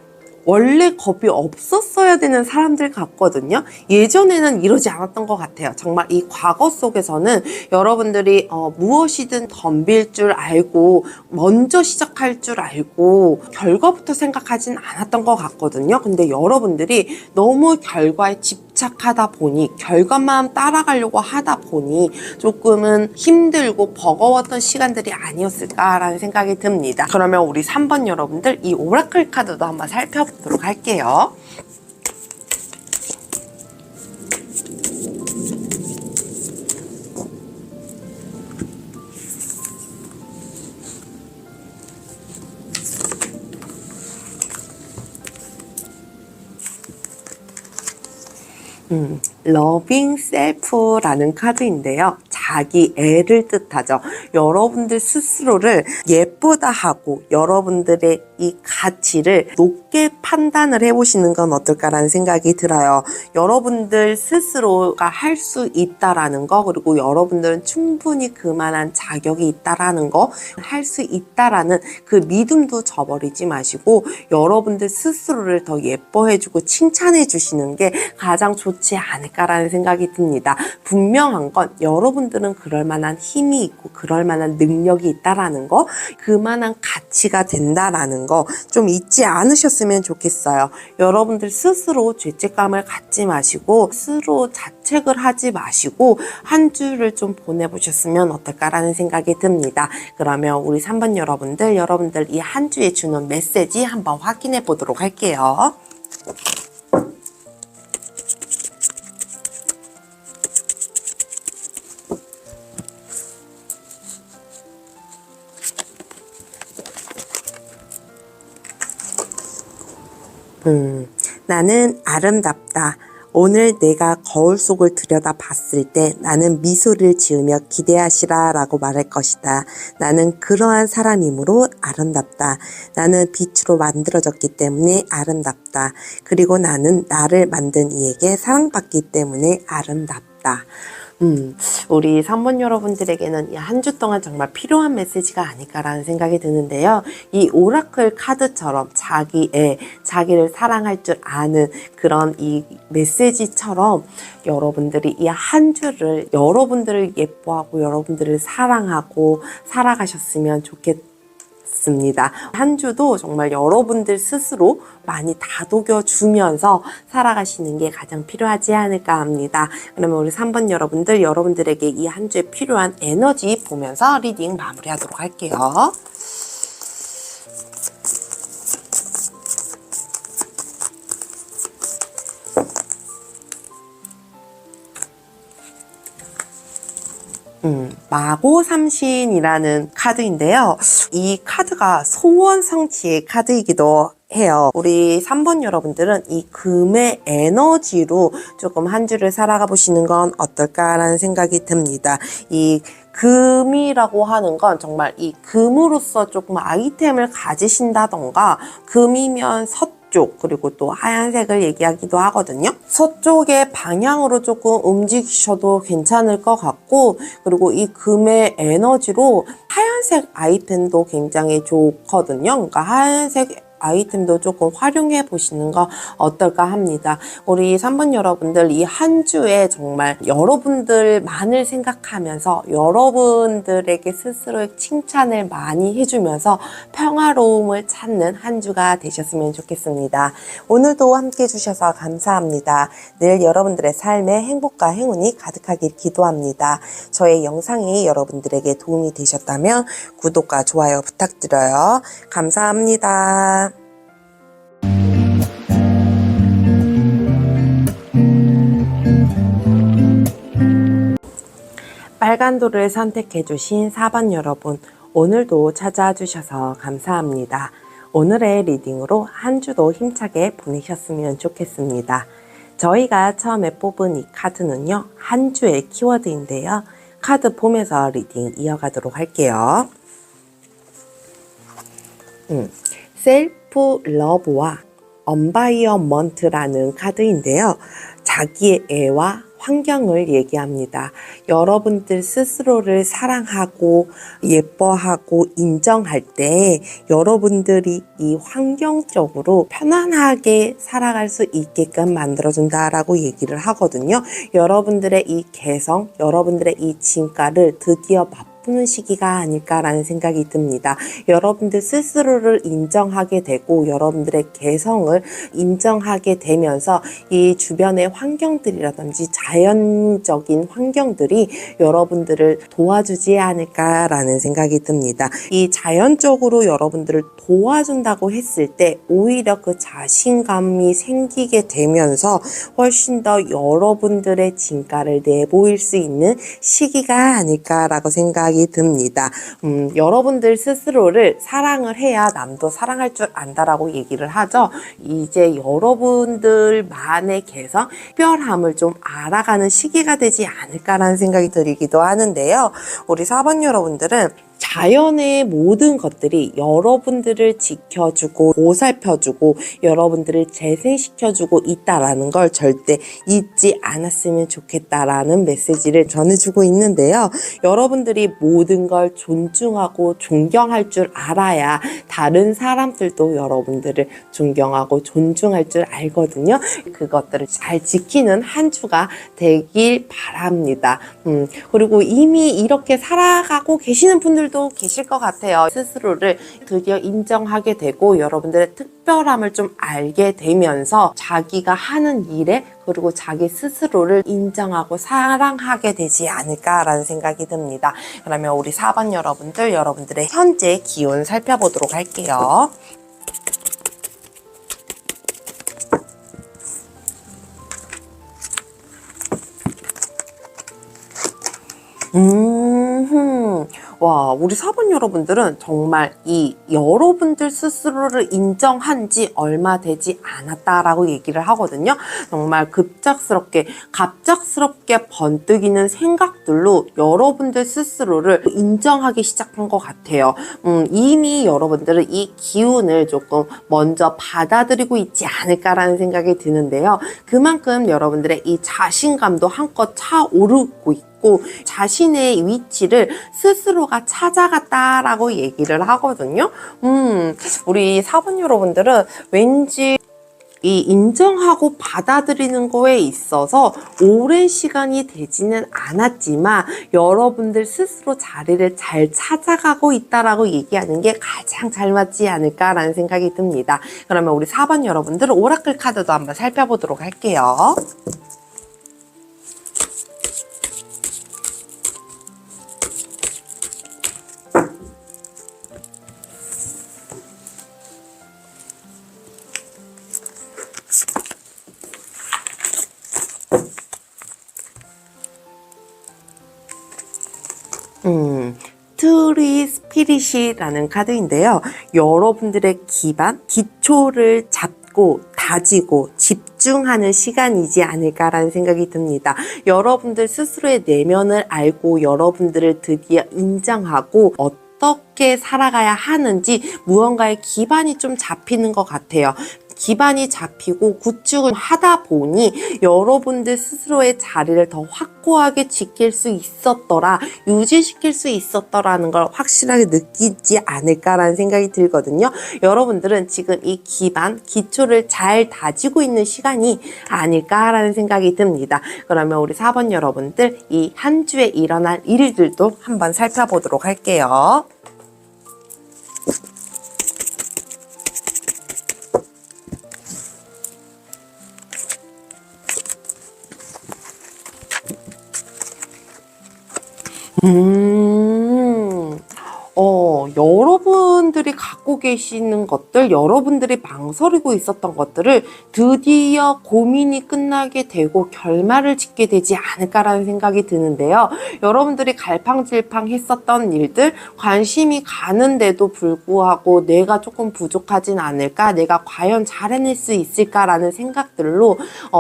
Speaker 1: 원래 겁이 없었어야 되는 사람들 같거든요. 예전에는 이러지 않았던 것 같아요. 정말 이 과거 속에서는 여러분들이 무엇이든 덤빌 줄 알고 먼저 시작할 줄 알고 결과부터 생각하진 않았던 것 같거든요. 근데 여러분들이 너무 결과에 집착하다 보니, 결과만 따라가려고 하다 보니 조금은 힘들고 버거웠던 시간들이 아니었을까라는 생각이 듭니다. 그러면 우리 3번 여러분들 이 오라클 카드도 한번 살펴보도록 할게요. 러빙 셀프라는 카드인데요. 자기 애를 뜻하죠. 여러분들 스스로를 예쁘다 하고 여러분들의 이 가치를 높게 판단을 해보시는 건 어떨까라는 생각이 들어요. 여러분들 스스로가 할 수 있다라는 거, 그리고 여러분들은 충분히 그만한 자격이 있다라는 거, 할 수 있다라는 그 믿음도 저버리지 마시고 여러분들 스스로를 더 예뻐해주고 칭찬해 주시는 게 가장 좋지 않을까라는 생각이 듭니다. 분명한 건 여러분들 여러분들은 그럴 만한 힘이 있고 그럴 만한 능력이 있다라는 거, 그만한 가치가 된다라는 거 좀 잊지 않으셨으면 좋겠어요. 여러분들 스스로 죄책감을 갖지 마시고 스스로 자책을 하지 마시고 한 주를 좀 보내보셨으면 어떨까라는 생각이 듭니다. 그러면 우리 3번 여러분들 이 한 주에 주는 메시지 한번 확인해 보도록 할게요. 나는 아름답다. 오늘 내가 거울 속을 들여다 봤을 때 나는 미소를 지으며 기대하시라 라고 말할 것이다. 나는 그러한 사람이므로 아름답다. 나는 빛으로 만들어졌기 때문에 아름답다. 그리고 나는 나를 만든 이에게 사랑받기 때문에 아름답다. 우리 3번 여러분들에게는 이 한 주 동안 정말 필요한 메시지가 아닐까라는 생각이 드는데요. 이 오라클 카드처럼 자기를 사랑할 줄 아는 그런 이 메시지처럼 여러분들이 이 한 주를 여러분들을 예뻐하고 여러분들을 사랑하고 살아가셨으면 좋겠습니다. 한 주도 정말 여러분들 스스로 많이 다독여주면서 살아가시는 게 가장 필요하지 않을까 합니다. 그러면 우리 3번 여러분들에게 이 한 주에 필요한 에너지 보면서 리딩 마무리하도록 할게요. 마고 삼신이라는 카드인데요. 이 카드가 소원 성취의 카드이기도 해요. 우리 3번 여러분들은 이 금의 에너지로 조금 한 주를 살아가 보시는 건 어떨까라는 생각이 듭니다. 이 금이라고 하는 건 정말 이 금으로서 조금 아이템을 가지신다던가, 금이면 서쪽 그리고 또 하얀색을 얘기하기도 하거든요. 서쪽의 방향으로 조금 움직이셔도 괜찮을 것 같고, 그리고 이 금의 에너지로 하얀색 아이템도 굉장히 좋거든요. 그러니까 하얀색 아이템도 조금 활용해 보시는 거 어떨까 합니다. 우리 3번 여러분들 이 한 주에 정말 여러분들만을 생각하면서 여러분들에게 스스로 칭찬을 많이 해주면서 평화로움을 찾는 한 주가 되셨으면 좋겠습니다. 오늘도 함께 해주셔서 감사합니다. 늘 여러분들의 삶에 행복과 행운이 가득하길 기도합니다. 저의 영상이 여러분들에게 도움이 되셨다면 구독과 좋아요 부탁드려요. 감사합니다. 빨간 돌을 선택해주신 4번 여러분, 오늘도 찾아와 주셔서 감사합니다. 오늘의 리딩으로 한 주도 힘차게 보내셨으면 좋겠습니다. 저희가 처음에 뽑은 이 카드는요, 한 주의 키워드인데요. 카드 보면서 리딩 이어가도록 할게요. 셀프 러브와 언바이어먼트라는 카드인데요. 자기의 애와 환경을 얘기합니다. 여러분들 스스로를 사랑하고 예뻐하고 인정할 때 여러분들이 이 환경적으로 편안하게 살아갈 수 있게끔 만들어준다라고 얘기를 하거든요. 여러분들의 이 개성, 여러분들의 이 진가를 드디어 맛보는 시기가 아닐까라는 생각이 듭니다. 여러분들 스스로를 인정하게 되고 여러분들의 개성을 인정하게 되면서 이 주변의 환경들이라든지 자연적인 환경들이 여러분들을 도와주지 않을까라는 생각이 듭니다. 이 자연적으로 여러분들을 도와준다고 했을 때 오히려 그 자신감이 생기게 되면서 훨씬 더 여러분들의 진가를 내보일 수 있는 시기가 아닐까라고 생각이 듭니다. 여러분들 스스로를 사랑을 해야 남도 사랑할 줄 안다라고 얘기를 하죠. 이제 여러분들만의 개성, 특별함을 좀 알아가는 시기가 되지 않을까라는 생각이 들기도 하는데요. 우리 4번 여러분들은 자연의 모든 것들이 여러분들을 지켜주고 보살펴주고 여러분들을 재생시켜주고 있다라는 걸 절대 잊지 않았으면 좋겠다라는 메시지를 전해주고 있는데요. 여러분들이 모든 걸 존중하고 존경할 줄 알아야 다른 사람들도 여러분들을 존경하고 존중할 줄 알거든요. 그것들을 잘 지키는 한 주가 되길 바랍니다. 그리고 이미 이렇게 살아가고 계시는 분들도 계실 것 같아요. 스스로를 드디어 인정하게 되고 여러분들의 특별함을 좀 알게 되면서 자기가 하는 일에 그리고 자기 스스로를 인정하고 사랑하게 되지 않을까라는 생각이 듭니다. 그러면 우리 4번 여러분들의 현재 기운 살펴보도록 할게요. 와, 우리 4번 여러분들은 정말 이 여러분들 스스로를 인정한 지 얼마 되지 않았다라고 얘기를 하거든요. 정말 갑작스럽게 번뜩이는 생각들로 여러분들 스스로를 인정하기 시작한 것 같아요. 이미 여러분들은 이 기운을 조금 먼저 받아들이고 있지 않을까라는 생각이 드는데요. 그만큼 여러분들의 이 자신감도 한껏 차오르고 있고 자신의 위치를 스스로가 찾아갔다라고 얘기를 하거든요. 우리 4번 여러분들은 왠지 이 인정하고 받아들이는 거에 있어서 오랜 시간이 되지는 않았지만 여러분들 스스로 자리를 잘 찾아가고 있다라고 얘기하는 게 가장 잘 맞지 않을까라는 생각이 듭니다. 그러면 우리 4번 여러분들 오라클 카드도 한번 살펴보도록 할게요. 트리 스피릿이라는 카드인데요. 여러분들의 기초를 잡고 다지고 집중하는 시간이지 않을까라는 생각이 듭니다. 여러분들 스스로의 내면을 알고 여러분들을 드디어 인정하고 어떻게 살아가야 하는지 무언가의 기반이 좀 잡히는 것 같아요. 기반이 잡히고 구축을 하다 보니 여러분들 스스로의 자리를 더 확고하게 지킬 수 있었더라, 유지시킬 수 있었더라는 걸 확실하게 느끼지 않을까라는 생각이 들거든요. 여러분들은 지금 이 기초를 잘 다지고 있는 시간이 아닐까라는 생각이 듭니다. 그러면 우리 4번 여러분들 이 한 주에 일어날 일들도 한번 살펴보도록 할게요. 여러분들이 갖고 계시는 것들, 여러분들이 망설이고 있었던 것들을 드디어 고민이 끝나게 되고 결말을 짓게 되지 않을까라는 생각이 드는데요. 여러분들이 갈팡질팡 했었던 일들, 관심이 가는데도 불구하고 내가 조금 부족하진 않을까, 내가 과연 잘 해낼 수 있을까라는 생각들로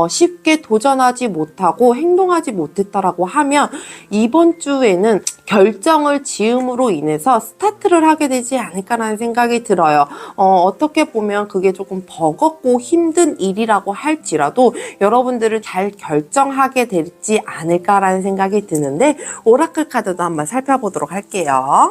Speaker 1: 쉽게 도전하지 못하고 행동하지 못했다라고 하면 이번 주에는 결정을 지음으로 인해서 스타트를 하게 되지 않을까라는 생각이 들어요. 어떻게 보면 그게 조금 버겁고 힘든 일이라고 할지라도 여러분들을 잘 결정하게 되지 않을까라는 생각이 드는데 오라클 카드도 한번 살펴보도록 할게요.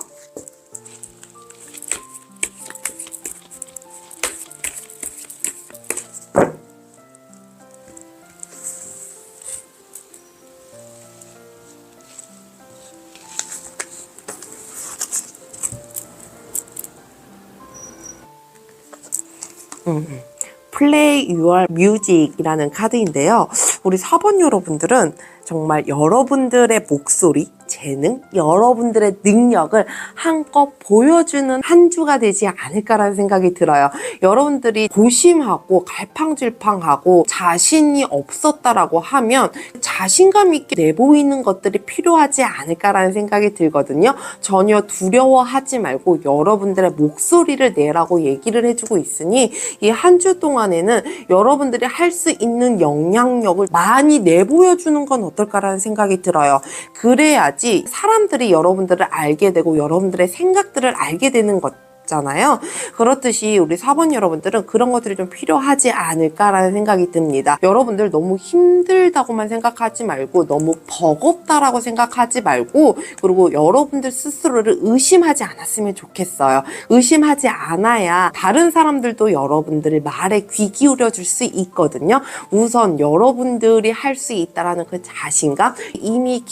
Speaker 1: Play Your Music이라는 카드인데요. 우리 4번 여러분들은 정말 여러분들의 목소리, 재능, 여러분들의 능력을 한껏 보여주는 한 주가 되지 않을까라는 생각이 들어요. 여러분들이 고심하고 갈팡질팡하고 자신이 없었다라고 하면 자신감 있게 내보이는 것들이 필요하지 않을까라는 생각이 들거든요. 전혀 두려워하지 말고 여러분들의 목소리를 내라고 얘기를 해주고 있으니 이 한 주 동안에는 여러분들이 할 수 있는 영향력을 많이 내보여주는 건 어떨까라는 생각이 들어요. 그래야지 사람들이 여러분들을 알게 되고 여러분들의 생각들을 알게 되는 것 잖아요. 그렇듯이 우리 사번 여러분들은 그런 것들이 좀 필요하지 않을까라는 생각이 듭니다. 여러분들 너무 힘들다고만 생각하지 말고 너무 버겁다라고 생각하지 말고 그리고 여러분들 스스로를 의심하지 않았으면 좋겠어요. 의심하지 않아야 다른 사람들도 여러분들의 말에 귀 기울여 줄 수 있거든요. 우선 여러분들이 할 수 있다라는 그 자신감, 이미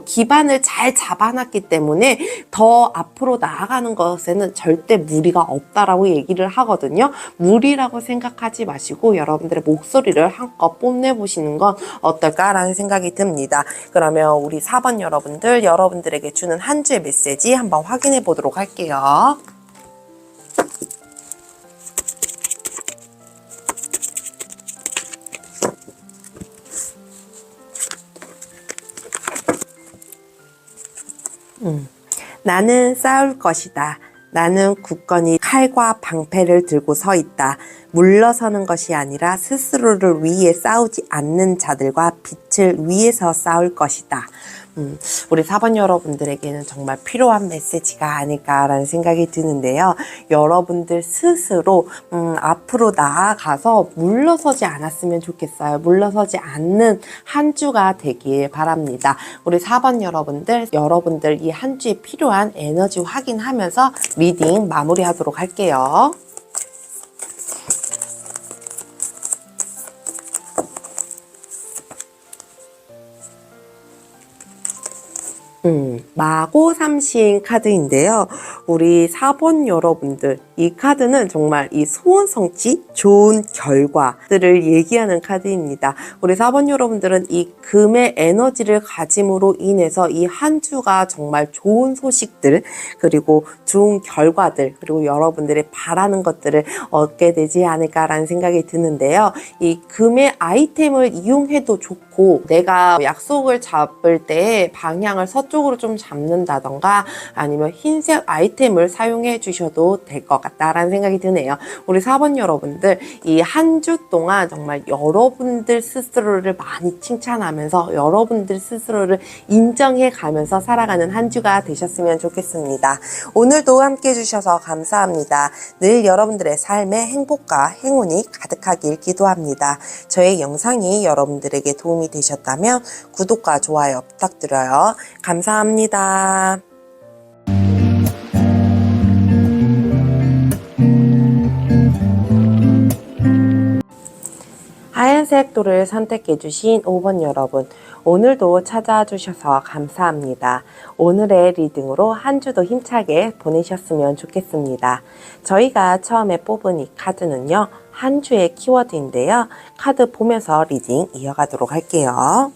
Speaker 1: 기반을 잘 잡아놨기 때문에 더 앞으로 나아가는 것에는 절대 무리가 없다라고 얘기를 하거든요. 무리라고 생각하지 마시고 여러분들의 목소리를 한껏 뽐내보시는 건 어떨까라는 생각이 듭니다. 그러면 우리 4번 여러분들에게 주는 한 주의 메시지 한번 확인해 보도록 할게요. 나는 싸울 것이다. 나는 굳건히 칼과 방패를 들고 서 있다. 물러서는 것이 아니라 스스로를 위해 싸우지 않는 자들과 빛을 위해서 싸울 것이다. 우리 4번 여러분들에게는 정말 필요한 메시지가 아닐까라는 생각이 드는데요. 여러분들 스스로 앞으로 나아가서 물러서지 않았으면 좋겠어요. 물러서지 않는 한 주가 되길 바랍니다. 우리 4번 여러분들 이 한 주에 필요한 에너지 확인하면서 리딩 마무리하도록 할게요. 마고 삼신 카드인데요. 우리 4번 여러분들, 이 카드는 정말 이 소원 성취, 좋은 결과들을 얘기하는 카드입니다. 우리 4번 여러분들은 이 금의 에너지를 가짐으로 인해서 이 한 주가 정말 좋은 소식들, 그리고 좋은 결과들, 그리고 여러분들이 바라는 것들을 얻게 되지 않을까라는 생각이 드는데요. 이 금의 아이템을 이용해도 좋고, 내가 약속을 잡을 때 방향을 서쪽으로 좀 잡는다던가 아니면 흰색 아이템을 사용해 주셔도 될 것 같다라는 생각이 드네요. 우리 4번 여러분들, 이 한 주 동안 정말 여러분들 스스로를 많이 칭찬하면서 여러분들 스스로를 인정해 가면서 살아가는 한 주가 되셨으면 좋겠습니다. 오늘도 함께 해주셔서 감사합니다. 늘 여러분들의 삶에 행복과 행운이 가득하길 기도합니다. 저의 영상이 여러분들에게 도움이 되셨다면 구독과 좋아요 부탁드려요. 감사합니다. 하얀색 돌을 선택해주신 5번 여러분, 오늘도 찾아와 주셔서 감사합니다. 오늘의 리딩으로 한 주도 힘차게 보내셨으면 좋겠습니다. 저희가 처음에 뽑은 이 카드는요, 한 주의 키워드인데요. 카드 보면서 리딩 이어가도록 할게요.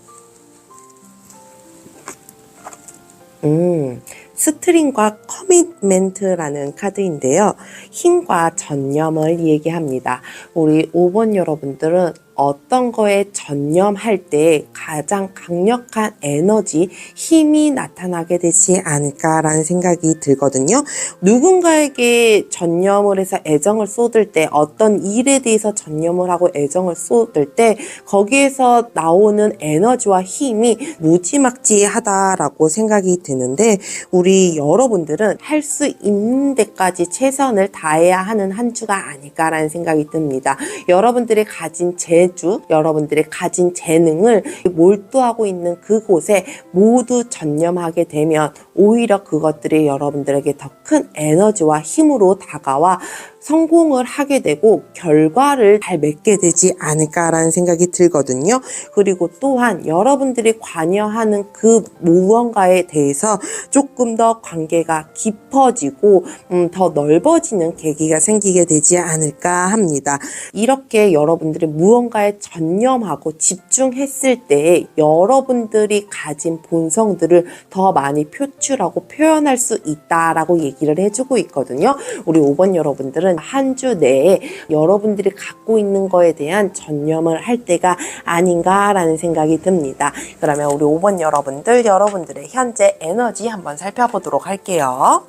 Speaker 1: 스트링과 커미트멘트라는 카드인데요. 힘과 전념을 얘기합니다. 우리 5번 여러분들은 어떤 거에 전념할 때 가장 강력한 에너지, 힘이 나타나게 되지 않을까라는 생각이 들거든요. 누군가에게 전념을 해서 애정을 쏟을 때, 어떤 일에 대해서 전념을 하고 애정을 쏟을 때 거기에서 나오는 에너지와 힘이 무지막지하다라고 생각이 드는데, 우리 여러분들은 할 수 있는 데까지 최선을 다해야 하는 한 주가 아닐까라는 생각이 듭니다. 여러분들이 가진 재주, 여러분들이 가진 재능을 몰두하고 있는 그곳에 모두 전념하게 되면 오히려 그것들이 여러분들에게 더 큰 에너지와 힘으로 다가와 성공을 하게 되고 결과를 잘 맺게 되지 않을까라는 생각이 들거든요. 그리고 또한 여러분들이 관여하는 그 무언가에 대해서 조금 더 관계가 깊어지고 더 넓어지는 계기가 생기게 되지 않을까 합니다. 이렇게 여러분들이 무언가에 전념하고 집중했을 때 여러분들이 가진 본성들을 더 많이 표출하고 표현할 수 있다라고 얘기를 해주고 있거든요. 우리 5번 여러분들은 여러분들은 한 주 내에 여러분들이 갖고 있는 거에 대한 전념을 할 때가 아닌가라는 생각이 듭니다. 그러면 우리 5번 여러분들, 여러분들의 현재 에너지 한번 살펴보도록 할게요.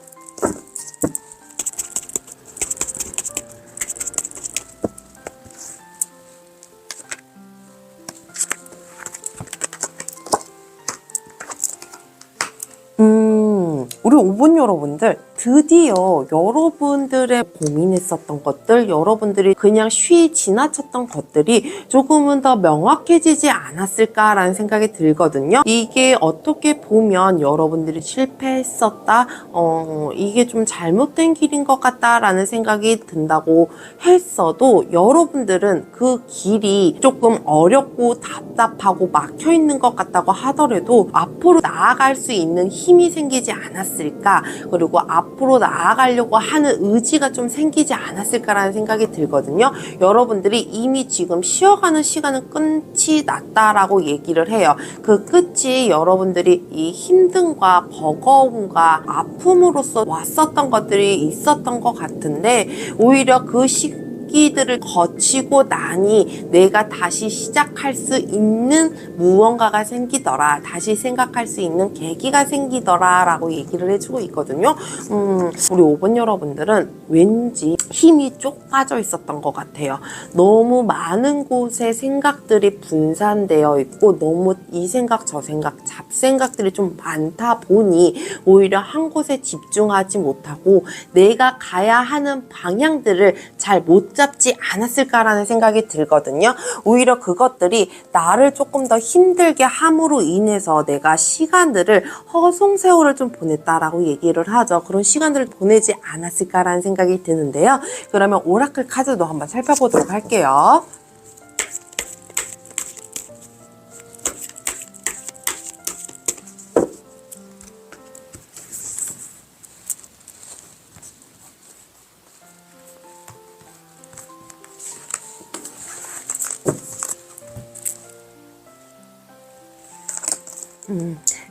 Speaker 1: 우리 5번 여러분들, 드디어 여러분들의 고민했었던 것들, 여러분들이 그냥 쉬 지나쳤던 것들이 조금은 더 명확해지지 않았을까라는 생각이 들거든요. 이게 어떻게 보면 여러분들이 실패했었다, 이게 좀 잘못된 길인 것 같다라는 생각이 든다고 했어도 여러분들은 그 길이 조금 어렵고 답답하고 막혀있는 것 같다고 하더라도 앞으로 나아갈 수 있는 힘이 생기지 않았을까, 그리고 앞으로 나아가려고 하는 의지가 좀 생기지 않았을까라는 생각이 들거든요. 여러분들이 이미 지금 쉬어가는 시간은 끝이 났다라고 얘기를 해요. 그 끝이 여러분들이 이 힘듦과 버거움과 아픔으로써 왔었던 것들이 있었던 것 같은데, 오히려 그 시기들을 거치고 나니 내가 다시 시작할 수 있는 무언가가 생기더라, 다시 생각할 수 있는 계기가 생기더라 라고 얘기를 해주고 있거든요. 우리 5번 여러분들은 왠지 힘이 쪽 빠져 있었던 것 같아요. 너무 많은 곳에 생각들이 분산되어 있고 너무 이 생각 저 생각 잡생각들이 좀 많다 보니 오히려 한 곳에 집중하지 못하고 내가 가야 하는 방향들을 잘 못 잡지 않았을까라는 생각이 들거든요. 오히려 그것들이 나를 조금 더 힘들게 함으로 인해서 내가 시간들을 허송세월을 좀 보냈다라고 얘기를 하죠. 그런 시간들을 보내지 않았을까라는 생각이 드는데요. 그러면 오라클 카드도 한번 살펴보도록 할게요.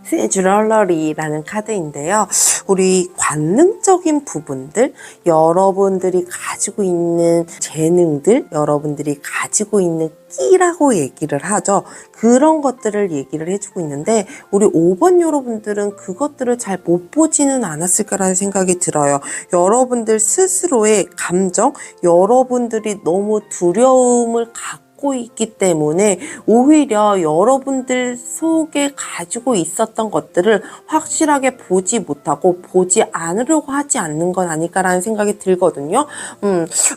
Speaker 1: 세주럴러리라는 카드인데요. 우리 관능적인 부분들, 여러분들이 가지고 있는 재능들, 여러분들이 가지고 있는 끼라고 얘기를 하죠. 그런 것들을 얘기를 해주고 있는데 우리 5번 여러분들은 그것들을 잘 못 보지는 않았을까라는 생각이 들어요. 여러분들 스스로의 감정, 여러분들이 너무 두려움을 갖고 있기 때문에 오히려 여러분들 속에 가지고 있었던 것들을 확실하게 보지 못하고 보지 않으려고 하지 않는 건 아닐까라는 생각이 들거든요.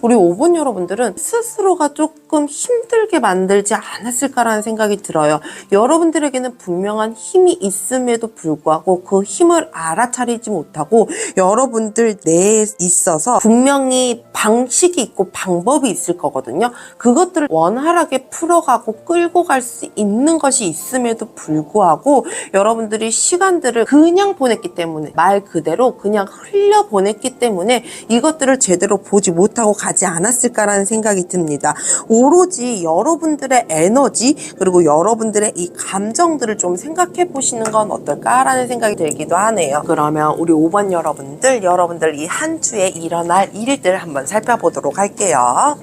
Speaker 1: 우리 5번 여러분들은 스스로가 조금 힘들게 만들지 않았을까라는 생각이 들어요. 여러분들에게는 분명한 힘이 있음에도 불구하고 그 힘을 알아차리지 못하고 여러분들 내에 있어서 분명히 방식이 있고 방법이 있을 거거든요. 그것들을 원활하게 풀어가고 끌고 갈 수 있는 것이 있음에도 불구하고 여러분들이 시간들을 그냥 보냈기 때문에, 말 그대로 그냥 흘려 보냈기 때문에 이것들을 제대로 보지 못하고 가지 않았을까라는 생각이 듭니다. 오로지 여러분들의 에너지 그리고 여러분들의 이 감정들을 좀 생각해 보시는 건 어떨까라는 생각이 들기도 하네요. 그러면 우리 5번 여러분들 이 한 주에 일어날 일들 한번 살펴보도록 할게요.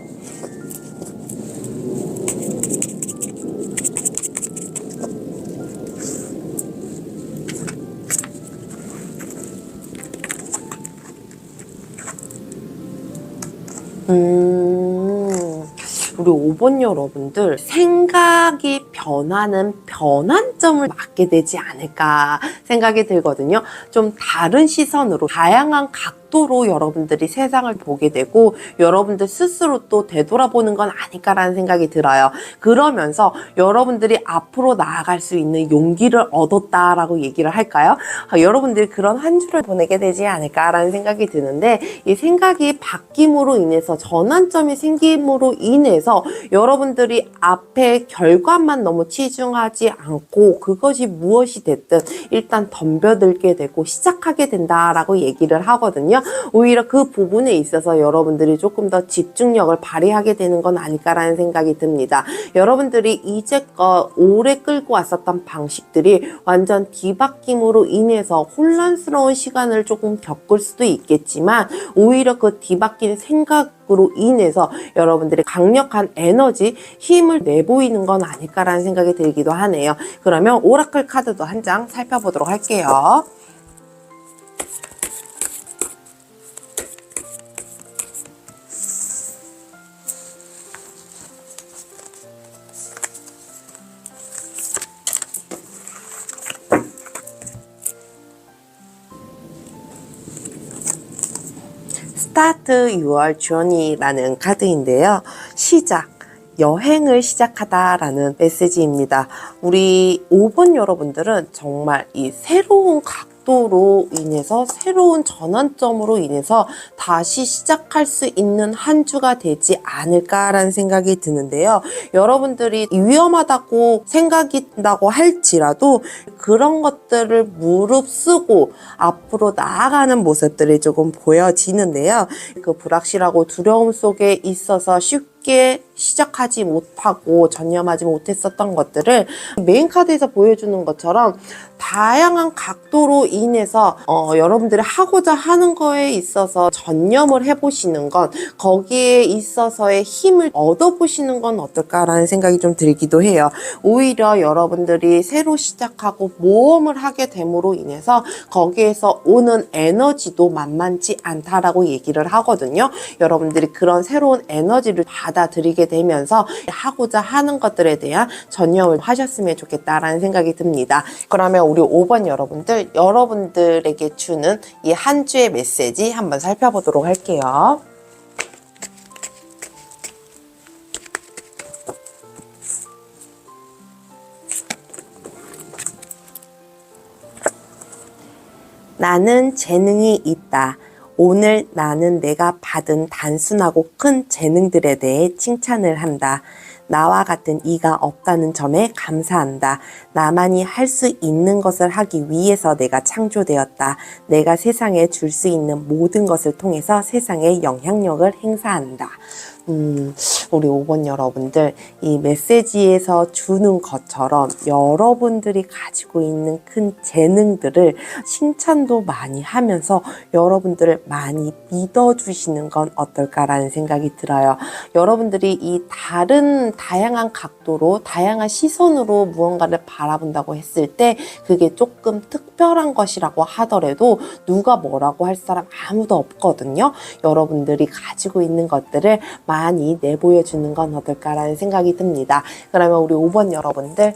Speaker 1: 우리 5번 여러분들 생각이 변하는 변환점을 맞게 되지 않을까 생각이 들거든요. 좀 다른 시선으로 다양한 각도로 여러분들이 세상을 보게 되고 여러분들 스스로 또 되돌아보는 건 아닐까라는 생각이 들어요. 그러면서 여러분들이 앞으로 나아갈 수 있는 용기를 얻었다라고 얘기를 할까요? 여러분들이 그런 한 주를 보내게 되지 않을까라는 생각이 드는데 이 생각이 바뀜으로 인해서 전환점이 생김으로 인해서 여러분들이 앞에 결과만 너무 치중하지 않고 그것이 무엇이 됐든 일단 덤벼들게 되고 시작하게 된다라고 얘기를 하거든요. 되면 오히려 그 부분에 있어서 여러분들이 조금 더 집중력을 발휘하게 되는 건 아닐까라는 생각이 듭니다. 여러분들이 이제껏 오래 끌고 왔었던 방식들이 완전 뒤바뀜으로 인해서 혼란스러운 시간을 조금 겪을 수도 있겠지만 오히려 그 뒤바뀐 생각으로 인해서 여러분들이 강력한 에너지, 힘을 내보이는 건 아닐까라는 생각이 들기도 하네요. 그러면 오라클 카드도 한 장 살펴보도록 할게요. Start Your Journey라는 카드인데요. 시작, 여행을 시작하다라는 메시지입니다. 우리 5번 여러분들은 정말 이 새로운 각도로 인해서 새로운 전환점으로 인해서 다시 시작할 수 있는 한 주가 되지 않을까라는 생각이 드는데요. 여러분들이 위험하다고 생각이 든다고 할지라도 그런 것들을 무릅쓰고 앞으로 나아가는 모습들이 조금 보여지는데요. 그 불확실하고 두려움 속에 있어서 쉽게 시작하지 못하고 전념하지 못했었던 것들을 메인 카드에서 보여주는 것처럼 다양한 각도로 인해서 여러분들이 하고자 하는 거에 있어서 전념을 해보시는 건, 거기에 있어서의 힘을 얻어보시는 건 어떨까라는 생각이 좀 들기도 해요. 오히려 여러분들이 새로 시작하고 모험을 하게 됨으로 인해서 거기에서 오는 에너지도 만만치 않다라고 얘기를 하거든요. 여러분들이 그런 새로운 에너지를 받아들이게 되면서 하고자 하는 것들에 대한 전념을 하셨으면 좋겠다라는 생각이 듭니다. 그러면 우리 5번 여러분들에게 주는 이 한 주의 메시지 한번 살펴보도록 할게요. 나는 재능이 있다. 오늘 나는 내가 받은 단순하고 큰 재능들에 대해 칭찬을 한다. 나와 같은 이가 없다는 점에 감사한다. 나만이 할 수 있는 것을 하기 위해서 내가 창조되었다. 내가 세상에 줄 수 있는 모든 것을 통해서 세상에 영향력을 행사한다. 우리 5번 여러분들, 이 메시지에서 주는 것처럼 여러분들이 가지고 있는 큰 재능들을 칭찬도 많이 하면서 여러분들을 많이 믿어주시는 건 어떨까라는 생각이 들어요. 여러분들이 이 다양한 각도로, 다양한 시선으로 무언가를 바라본다고 했을 때 그게 조금 특별한 것이라고 하더라도 누가 뭐라고 할 사람 아무도 없거든요. 여러분들이 가지고 있는 것들을 많이 내보여주는 건 어떨까라는 생각이 듭니다. 그러면 우리 5번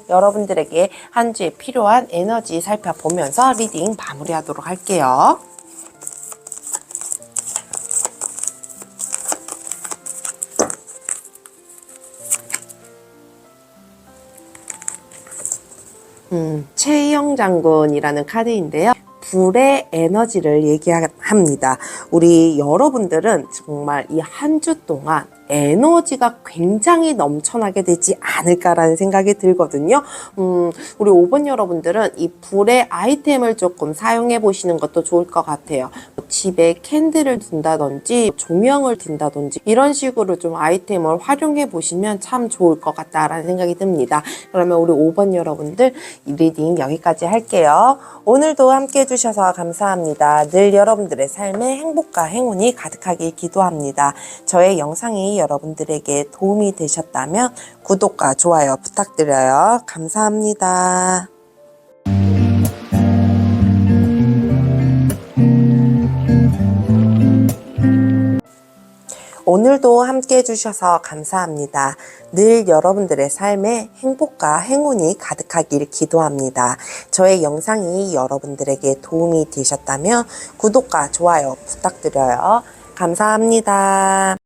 Speaker 1: 여러분들에게 한 주에 필요한 에너지 살펴보면서 리딩 마무리하도록 할게요. 최희영 장군이라는 카드인데요. 불의 에너지를 얘기합니다. 우리 여러분들은 정말 이 한 주 동안 에너지가 굉장히 넘쳐나게 되지 않을까라는 생각이 들거든요. 우리 5번 여러분들은 이 불의 아이템을 조금 사용해 보시는 것도 좋을 것 같아요. 집에 캔들을 둔다든지 조명을 둔다든지 이런 식으로 좀 아이템을 활용해 보시면 참 좋을 것 같다라는 생각이 듭니다. 그러면 우리 5번 여러분들 리딩 여기까지 할게요. 오늘도 함께 해주셔서 감사합니다. 늘 여러분들의 삶에 행복과 행운이 가득하길 기도합니다. 저의 영상이 여러분들에게 도움이 되셨다면 구독과 좋아요 부탁드려요. 감사합니다. 오늘도 함께 해주셔서 감사합니다. 늘 여러분들의 삶에 행복과 행운이 가득하길 기도합니다. 저의 영상이 여러분들에게 도움이 되셨다면 구독과 좋아요 부탁드려요. 감사합니다.